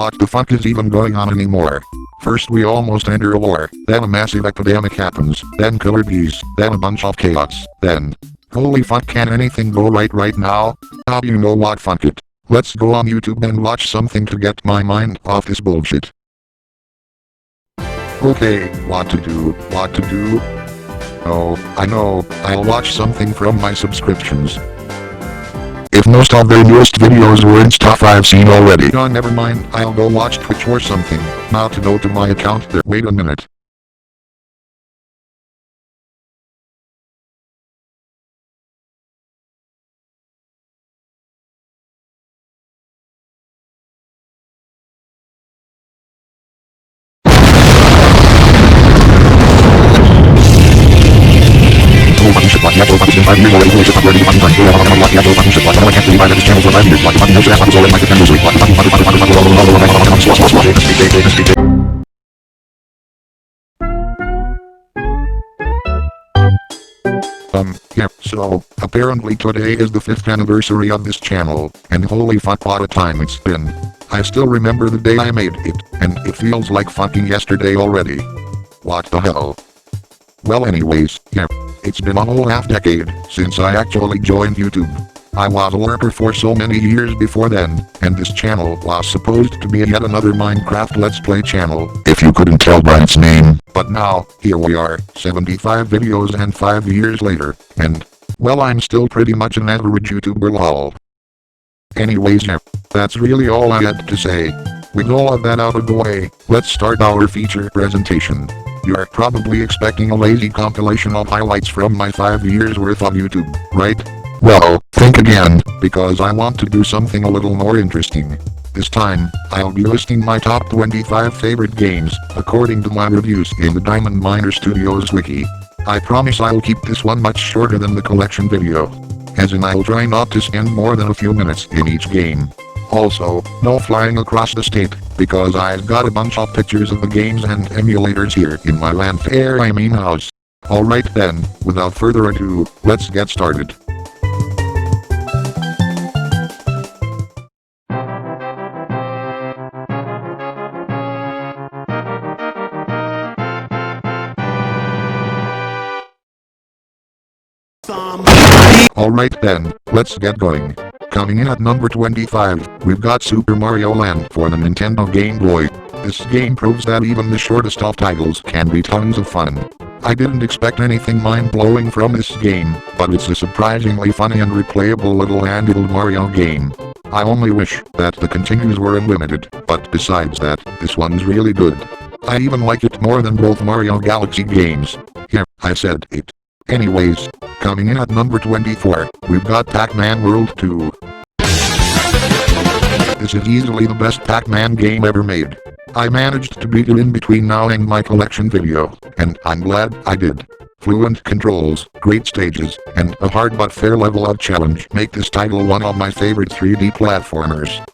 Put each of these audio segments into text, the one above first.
What the fuck is even going on anymore? First we almost enter a war, then a massive epidemic happens, then killer bees, then a bunch of chaos, then... Holy fuck, can anything go right now? You know what, fuck it. Let's go on YouTube and watch something to get my mind off this bullshit. Okay, what to do? Oh, I know, I'll watch something from my subscriptions. If most of their newest videos were in stuff I've seen already. Oh, never mind, I'll go watch Twitch or something. Now to go to my account there. Wait a minute. Yeah, so, apparently today is the 5th anniversary of this channel, and holy fuck what a time it's been. I still remember the day I made it, and it feels like fucking yesterday already. What the hell? Well anyways, yeah, it's been a whole half-decade since I actually joined YouTube. I was a lurker for so many years before then, and this channel was supposed to be yet another Minecraft Let's Play channel, if you couldn't tell by its name. But now, here we are, 75 videos and 5 years later, and, well, I'm still pretty much an average YouTuber lol. Anyways, yeah, that's really all I had to say. With all of that out of the way, let's start our feature presentation. You're probably expecting a lazy compilation of highlights from my 5 years worth of YouTube, right? Well, think again, because I want to do something a little more interesting. This time, I'll be listing my top 25 favorite games, according to my reviews in the DiamondMinerStudios wiki. I promise I'll keep this one much shorter than the collection video. As in I'll try not to spend more than a few minutes in each game. Also, no flying across the state, because I've got a bunch of pictures of the games and emulators here in my house. Alright then, without further ado, let's get started. Alright then, let's get going. Coming in at number 25, we've got Super Mario Land for the Nintendo Game Boy. This game proves that even the shortest of titles can be tons of fun. I didn't expect anything mind-blowing from this game, but it's a surprisingly funny and replayable little handheld Mario game. I only wish that the continues were unlimited, but besides that, this one's really good. I even like it more than both Mario Galaxy games. Yeah, I said it. Anyways, coming in at number 24, we've got Pac-Man World 2. This is easily the best Pac-Man game ever made. I managed to beat it in between now and my collection video, and I'm glad I did. Fluent controls, great stages, and a hard but fair level of challenge make this title one of my favorite 3D platformers.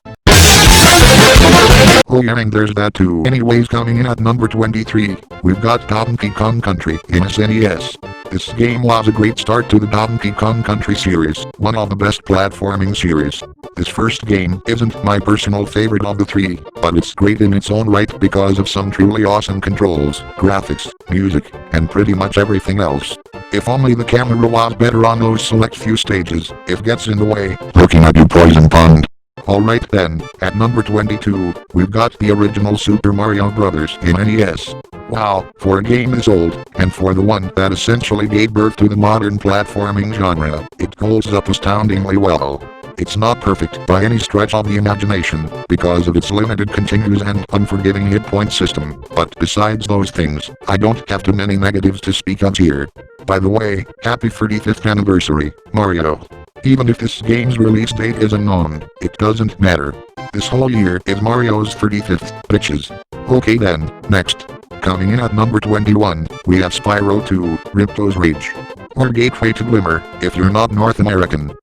Oh yeah, and there's that too. Anyways, coming in at number 23, we've got Donkey Kong Country in SNES. This game was a great start to the Donkey Kong Country series, one of the best platforming series. This first game isn't my personal favorite of the three, but it's great in its own right because of some truly awesome controls, graphics, music, and pretty much everything else. If only the camera was better on those select few stages, it gets in the way. Looking at you, Poison Pond. Alright then, at number 22, we've got the original Super Mario Bros. In NES. Wow, for a game this old, and for the one that essentially gave birth to the modern platforming genre, it holds up astoundingly well. It's not perfect by any stretch of the imagination, because of its limited continues and unforgiving hit point system, but besides those things, I don't have too many negatives to speak of here. By the way, happy 35th anniversary, Mario. Even if this game's release date is unknown, it doesn't matter. This whole year is Mario's 35th, bitches. Okay then, next. Coming in at number 21, we have Spyro 2, Ripto's Rage. Or Gateway to Glimmer, if you're not North American.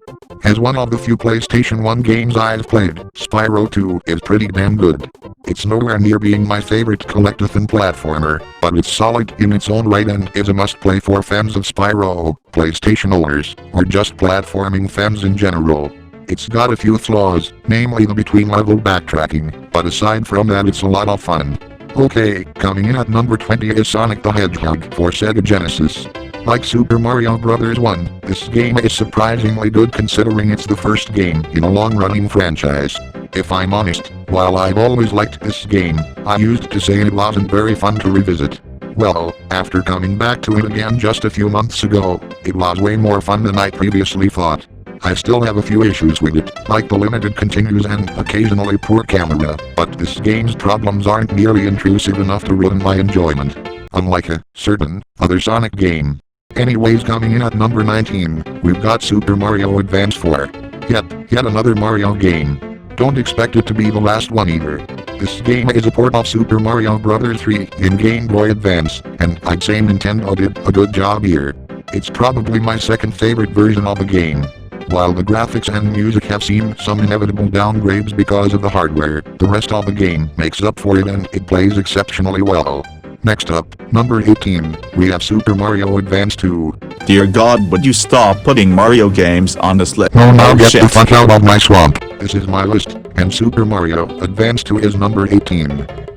As one of the few PlayStation 1 games I've played, Spyro 2 is pretty damn good. It's nowhere near being my favorite collectathon platformer, but it's solid in its own right and is a must-play for fans of Spyro, PlayStation owners, or just platforming fans in general. It's got a few flaws, namely the between-level backtracking, but aside from that it's a lot of fun. Okay, coming in at number 20 is Sonic the Hedgehog for Sega Genesis. Like Super Mario Bros. 1, this game is surprisingly good considering it's the first game in a long-running franchise. If I'm honest, while I've always liked this game, I used to say it wasn't very fun to revisit. Well, after coming back to it again just a few months ago, it was way more fun than I previously thought. I still have a few issues with it, like the limited continues and occasionally poor camera, but this game's problems aren't nearly intrusive enough to ruin my enjoyment. Unlike a certain other Sonic game. Anyways, coming in at number 19, we've got Super Mario Advance 4. Yet another Mario game. Don't expect it to be the last one either. This game is a port of Super Mario Bros. 3 in Game Boy Advance, and I'd say Nintendo did a good job here. It's probably my second favorite version of the game. While the graphics and music have seen some inevitable downgrades because of the hardware, the rest of the game makes up for it and it plays exceptionally well. Next up, number 18, we have Super Mario Advance 2. Dear God, would you stop putting Mario games on this list? No, now get shit. the fuck out of my swamp. This is my list, and Super Mario Advance 2 is number 18.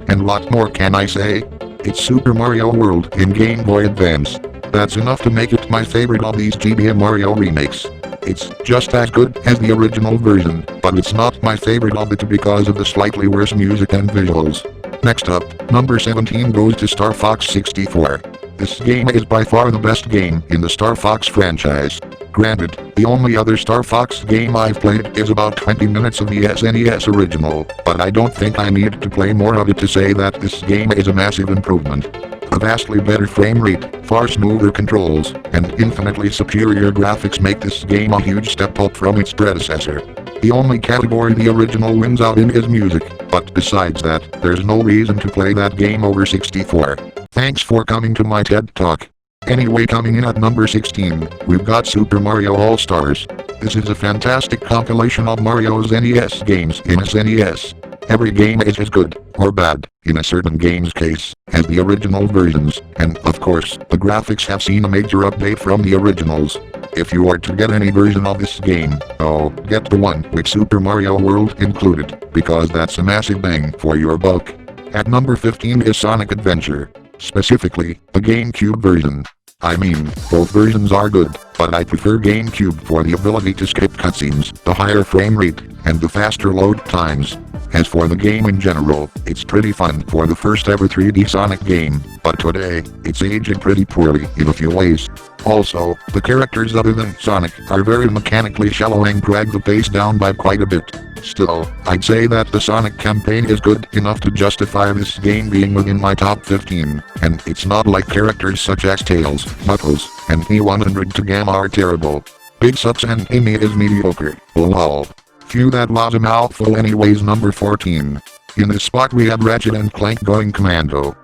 And what more can I say? It's Super Mario World in Game Boy Advance. That's enough to make it my favorite of these GBA Mario remakes. It's just as good as the original version, but it's not my favorite of the two because of the slightly worse music and visuals. Next up, number 17 goes to Star Fox 64. This game is by far the best game in the Star Fox franchise. Granted, the only other Star Fox game I've played is about 20 minutes of the SNES original, but I don't think I need to play more of it to say that this game is a massive improvement. A vastly better frame rate, far smoother controls, and infinitely superior graphics make this game a huge step up from its predecessor. The only category the original wins out in is music, but besides that, there's no reason to play that game over 64. Thanks for coming to my TED Talk. Anyway, coming in at number 16, we've got Super Mario All-Stars. This is a fantastic compilation of Mario's NES games in SNES. Every game is as good, or bad, in a certain game's case, as the original versions, and of course, the graphics have seen a major update from the originals. If you are to get any version of this game, oh, get the one with Super Mario World included, because that's a massive bang for your buck. At number 15 is Sonic Adventure. Specifically, the GameCube version. I mean, both versions are good, but I prefer GameCube for the ability to skip cutscenes, the higher frame rate, and the faster load times. As for the game in general, it's pretty fun for the first ever 3D Sonic game, but today, it's aging pretty poorly in a few ways. Also, the characters other than Sonic are very mechanically shallow and drag the pace down by quite a bit. Still, I'd say that the Sonic campaign is good enough to justify this game being within my top 15, and it's not like characters such as Tails, Knuckles, and E100 to Gamma are terrible. Big Sucks and Amy is mediocre, lol. Phew, that was a mouthful. Anyways, number 14. In this spot we have Ratchet and Clank Going Commando.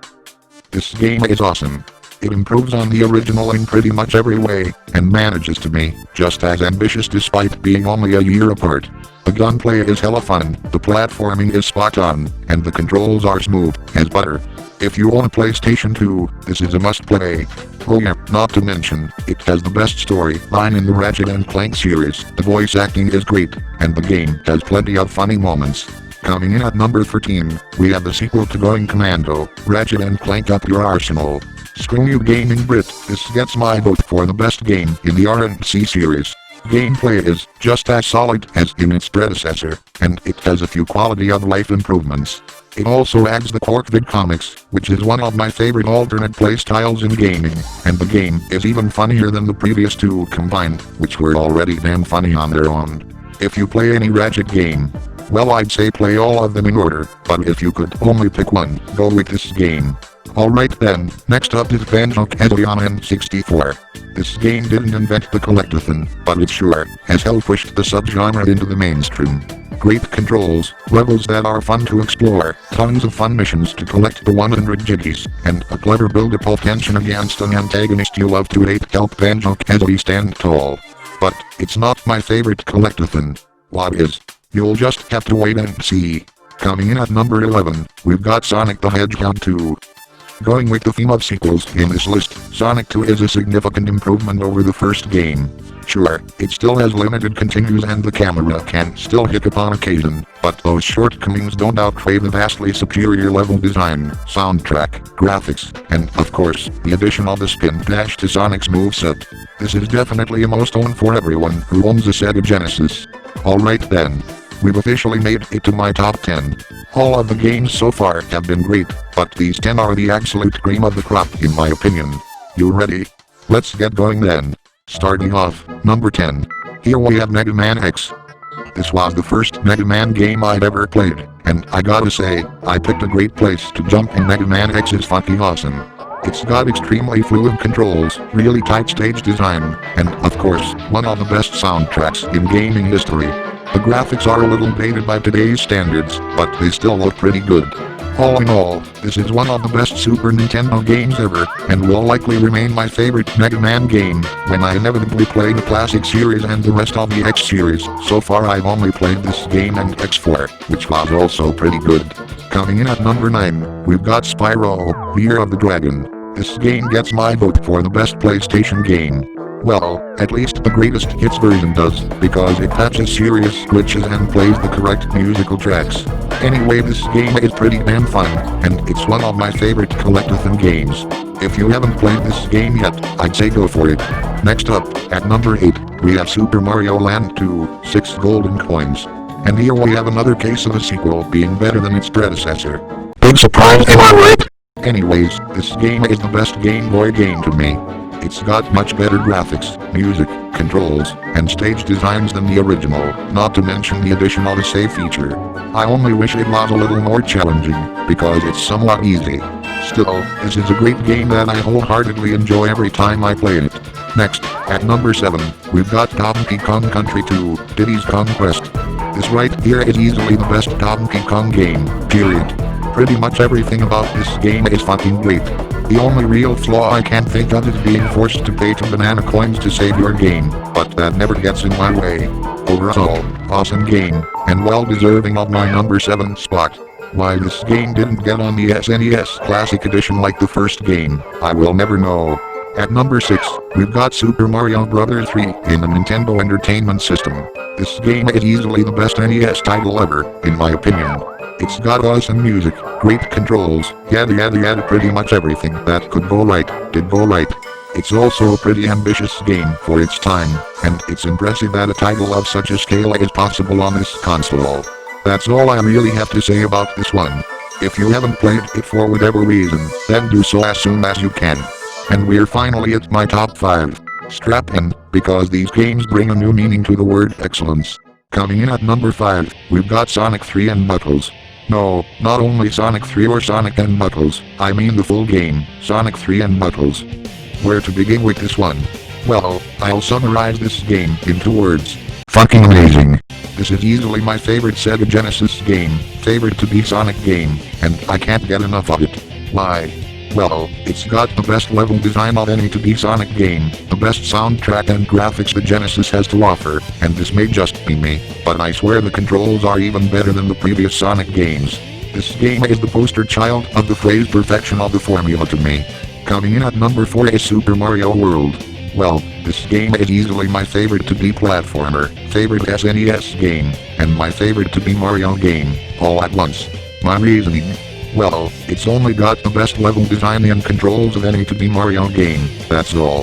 This game is awesome. It improves on the original in pretty much every way, and manages to be just as ambitious despite being only a year apart. The gunplay is hella fun, the platforming is spot on, and the controls are smooth as butter. If you own a PlayStation 2, this is a must-play. Oh yeah, not to mention, it has the best storyline in the Ratchet and Clank series, the voice acting is great, and the game has plenty of funny moments. Coming in at number 13, we have the sequel to Going Commando, Ratchet and Clank Up Your Arsenal. Screw you gaming Brit, this gets my vote for the best game in the R&C series. Gameplay is just as solid as in its predecessor, and it has a few quality of life improvements. It also adds the Corkvid comics, which is one of my favorite alternate playstyles in gaming, and the game is even funnier than the previous two combined, which were already damn funny on their own. If you play any Ratchet game, well, I'd say play all of them in order, but if you could only pick one, go with this game. Alright then, next up is Banjo-Kazooie on N64. This game didn't invent the collectathon, but it sure as hell pushed the subgenre into the mainstream. Great controls, levels that are fun to explore, tons of fun missions to collect the 100 jiggies, and a clever build-up of tension against an antagonist you love to hate help Banjo-Kazooie stand tall. But it's not my favorite collectathon. What is? You'll just have to wait and see. Coming in at number 11, we've got Sonic the Hedgehog 2. Going with the theme of sequels in this list, Sonic 2 is a significant improvement over the first game. Sure, it still has limited continues and the camera can still hiccup on occasion, but those shortcomings don't outweigh the vastly superior level design, soundtrack, graphics, and, of course, the addition of the spin dash to Sonic's moveset. This is definitely a must-own for everyone who owns a Sega Genesis. Alright then. We've officially made it to my top 10. All of the games so far have been great, but these 10 are the absolute cream of the crop in my opinion. You ready? Let's get going then. Starting off, number 10. Here we have Mega Man X. This was the first Mega Man game I'd ever played, and I gotta say, I picked a great place to jump in. Mega Man X is fucking awesome. It's got extremely fluid controls, really tight stage design, and, of course, one of the best soundtracks in gaming history. The graphics are a little dated by today's standards, but they still look pretty good. All in all, this is one of the best Super Nintendo games ever, and will likely remain my favorite Mega Man game, when I inevitably play the Classic series and the rest of the X series. So far I've only played this game and X4, which was also pretty good. Coming in at number 9, we've got Spyro, Year of the Dragon. This game gets my vote for the best PlayStation game. Well, at least the greatest hits version does, because it patches serious glitches and plays the correct musical tracks. Anyway, this game is pretty damn fun, and it's one of my favorite collectathon games. If you haven't played this game yet, I'd say go for it. Next up, at number 8, we have Super Mario Land 2, 6 golden coins. And here we have another case of a sequel being better than its predecessor. Big surprise, am I right? Anyways, this game is the best Game Boy game to me. It's got much better graphics, music, controls, and stage designs than the original, not to mention the addition of a save feature. I only wish it was a little more challenging, because it's somewhat easy. Still, this is a great game that I wholeheartedly enjoy every time I play it. Next, at number 7, we've got Donkey Kong Country 2, Diddy's Kong Quest. This right here is easily the best Donkey Kong game, period. Pretty much everything about this game is fucking great. The only real flaw I can think of is being forced to pay 2 banana coins to save your game, but that never gets in my way. Overall, awesome game, and well deserving of my number 7 spot. Why this game didn't get on the SNES Classic Edition like the first game, I will never know. At number 6, we've got Super Mario Bros. 3 in the Nintendo Entertainment System. This game is easily the best NES title ever, in my opinion. It's got awesome music, great controls, yada yada yada, pretty much everything that could go right, did go right. It's also a pretty ambitious game for its time, and it's impressive that a title of such a scale is possible on this console. That's all I really have to say about this one. If you haven't played it for whatever reason, then do so as soon as you can. And we're finally at my top 5. Strap in, because these games bring a new meaning to the word excellence. Coming in at number 5, we've got Sonic 3 and Knuckles. No, not only Sonic 3 or Sonic and Knuckles, I mean the full game, Sonic 3 and Knuckles. Where to begin with this one? Well, I'll summarize this game in 2 words. Fucking amazing. This is easily my favorite Sega Genesis game, favorite to be Sonic game, and I can't get enough of it. Why? Well, it's got the best level design of any to be Sonic game, the best soundtrack and graphics the Genesis has to offer, and this may just be me, but I swear the controls are even better than the previous Sonic games. This game is the poster child of the phrase perfection of the formula to me. Coming in at number 4 is Super Mario World. Well, this game is easily my favorite to be platformer, favorite SNES game, and my favorite to be Mario game, all at once. My reasoning? Well, it's only got the best level design and controls of any to be Mario game, that's all.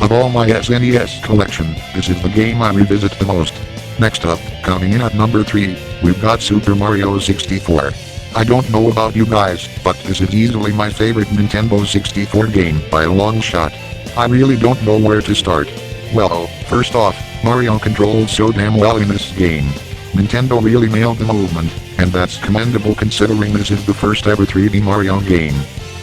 Of all my SNES collection, this is the game I revisit the most. Next up, coming in at number 3, we've got Super Mario 64. I don't know about you guys, but this is easily my favorite Nintendo 64 game by a long shot. I really don't know where to start. Well, first off, Mario controls so damn well in this game. Nintendo really nailed the movement, and that's commendable considering this is the first ever 3D Mario game.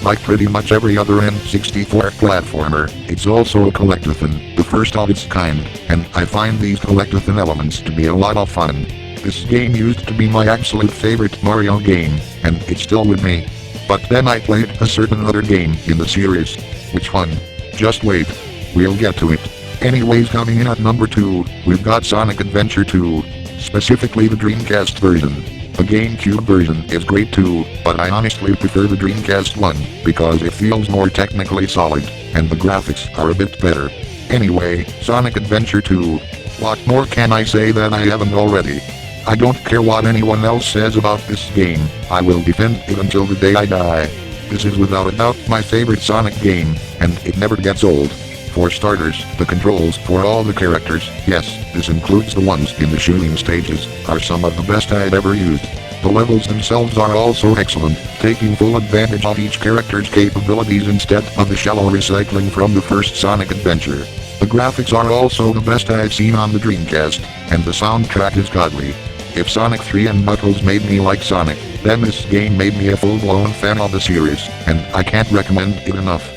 Like pretty much every other N64 platformer, it's also a collectathon, the first of its kind, and I find these collectathon elements to be a lot of fun. This game used to be my absolute favorite Mario game, and it's still with me. But then I played a certain other game in the series. Which one? Just wait. We'll get to it. Anyways, coming in at number 2, we've got Sonic Adventure 2. Specifically the Dreamcast version. The GameCube version is great too, but I honestly prefer the Dreamcast one, because it feels more technically solid, and the graphics are a bit better. Anyway, Sonic Adventure 2. What more can I say that I haven't already? I don't care what anyone else says about this game, I will defend it until the day I die. This is without a doubt my favorite Sonic game, and it never gets old. For starters, the controls for all the characters, yes, this includes the ones in the shooting stages, are some of the best I've ever used. The levels themselves are also excellent, taking full advantage of each character's capabilities instead of the shallow recycling from the first Sonic Adventure. The graphics are also the best I've seen on the Dreamcast, and the soundtrack is godly. If Sonic 3 and Knuckles made me like Sonic, then this game made me a full-blown fan of the series, and I can't recommend it enough.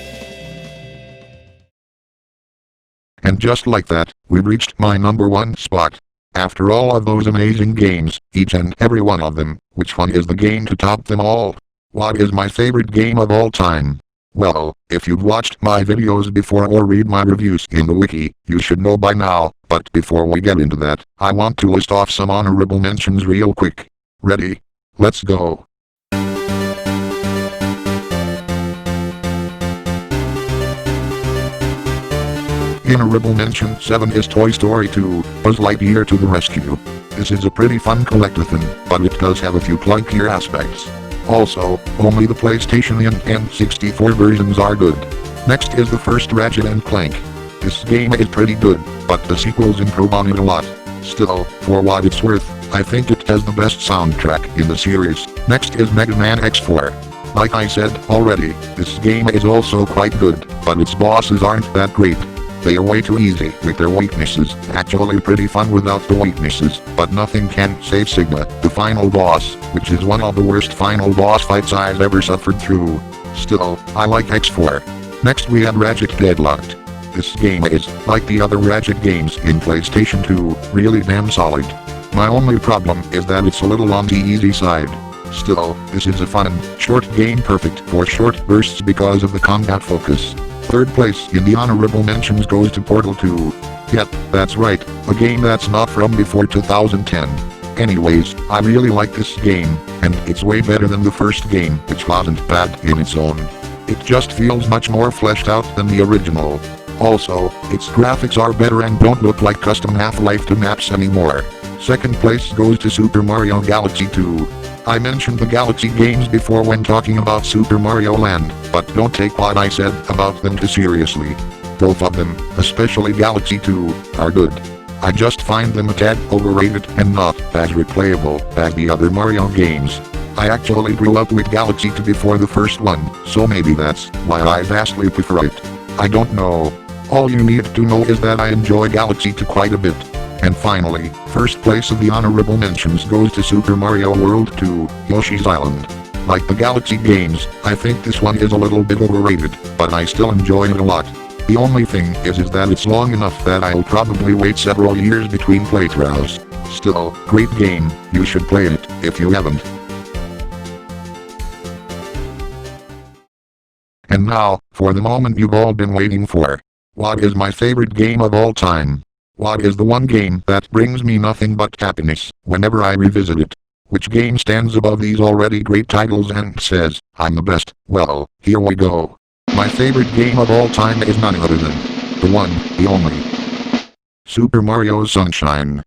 And just like that, we've reached my number 1 spot. After all of those amazing games, each and every one of them, which one is the game to top them all? What is my favorite game of all time? Well, if you've watched my videos before or read my reviews in the wiki, you should know by now, but before we get into that, I want to list off some honorable mentions real quick. Ready? Let's go. Honorable mention 7 is Toy Story 2, Buzz Lightyear to the Rescue. This is a pretty fun collectathon, but it does have a few clunkier aspects. Also, only the PlayStation and N64 versions are good. Next is the first Ratchet & Clank. This game is pretty good, but the sequels improve on it a lot. Still, for what it's worth, I think it has the best soundtrack in the series. Next is Mega Man X4. Like I said already, this game is also quite good, but its bosses aren't that great. They are way too easy with their weaknesses, actually pretty fun without the weaknesses, but nothing can save Sigma, the final boss, which is one of the worst final boss fights I've ever suffered through. Still, I like X4. Next we have Ratchet Deadlocked. This game is, like the other Ratchet games in PlayStation 2, really damn solid. My only problem is that it's a little on the easy side. Still, this is a fun, short game perfect for short bursts because of the combat focus. Third place in the honorable mentions goes to Portal 2. Yep, that's right, a game that's not from before 2010. Anyways, I really like this game, and it's way better than the first game, which wasn't bad in its own. It just feels much more fleshed out than the original. Also, its graphics are better and don't look like custom Half-Life 2 maps anymore. Second place goes to Super Mario Galaxy 2. I mentioned the Galaxy games before when talking about Super Mario Land, but don't take what I said about them too seriously. Both of them, especially Galaxy 2, are good. I just find them a tad overrated and not as replayable as the other Mario games. I actually grew up with Galaxy 2 before the first one, so maybe that's why I vastly prefer it. I don't know. All you need to know is that I enjoy Galaxy 2 quite a bit. And finally, first place of the honorable mentions goes to Super Mario World 2, Yoshi's Island. Like the Galaxy games, I think this one is a little bit overrated, but I still enjoy it a lot. The only thing is that it's long enough that I'll probably wait several years between playthroughs. Still, great game, you should play it, if you haven't. And now, for the moment you've all been waiting for. What is my favorite game of all time? What is the one game that brings me nothing but happiness whenever I revisit it? Which game stands above these already great titles and says, I'm the best? Well, here we go. My favorite game of all time is none other than the one, the only Super Mario Sunshine.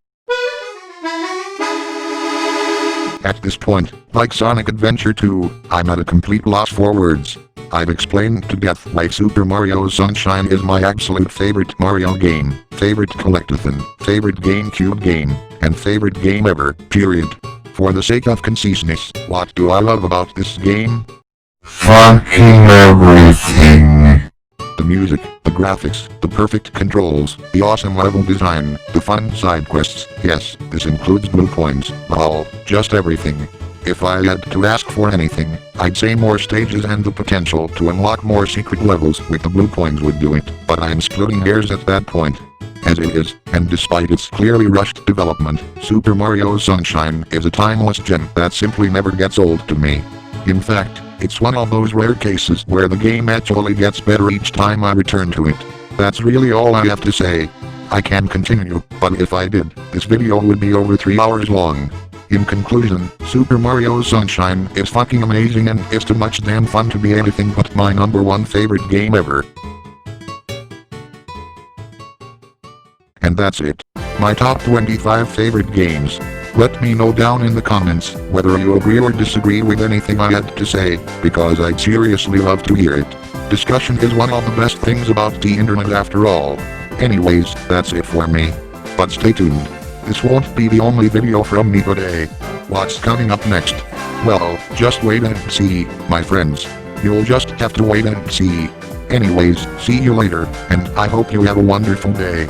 At this point, like Sonic Adventure 2, I'm at a complete loss for words. I've explained to death why Super Mario Sunshine is my absolute favorite Mario game, favorite collectathon, favorite GameCube game, and favorite game ever, period. For the sake of conciseness, what do I love about this game? Fucking everything. The music, the graphics, the perfect controls, the awesome level design, the fun side quests, yes, this includes blue coins, lol, just everything. If I had to ask for anything, I'd say more stages and the potential to unlock more secret levels with the blue coins would do it, but I'm splitting hairs at that point. As it is, and despite its clearly rushed development, Super Mario Sunshine is a timeless gem that simply never gets old to me. In fact, it's one of those rare cases where the game actually gets better each time I return to it. That's really all I have to say. I can continue, but if I did, this video would be over 3 hours long. In conclusion, Super Mario Sunshine is fucking amazing and it's too much damn fun to be anything but my #1 favorite game ever. and that's it. My top 25 favorite games. Let me know down in the comments whether you agree or disagree with anything I had to say, because I'd seriously love to hear it. Discussion is one of the best things about the internet after all. Anyways, that's it for me. But stay tuned. This won't be the only video from me today. What's coming up next? Well, just wait and see, my friends. You'll just have to wait and see. Anyways, see you later, and I hope you have a wonderful day.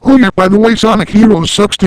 Oh yeah, by the way, Sonic Heroes sucks too.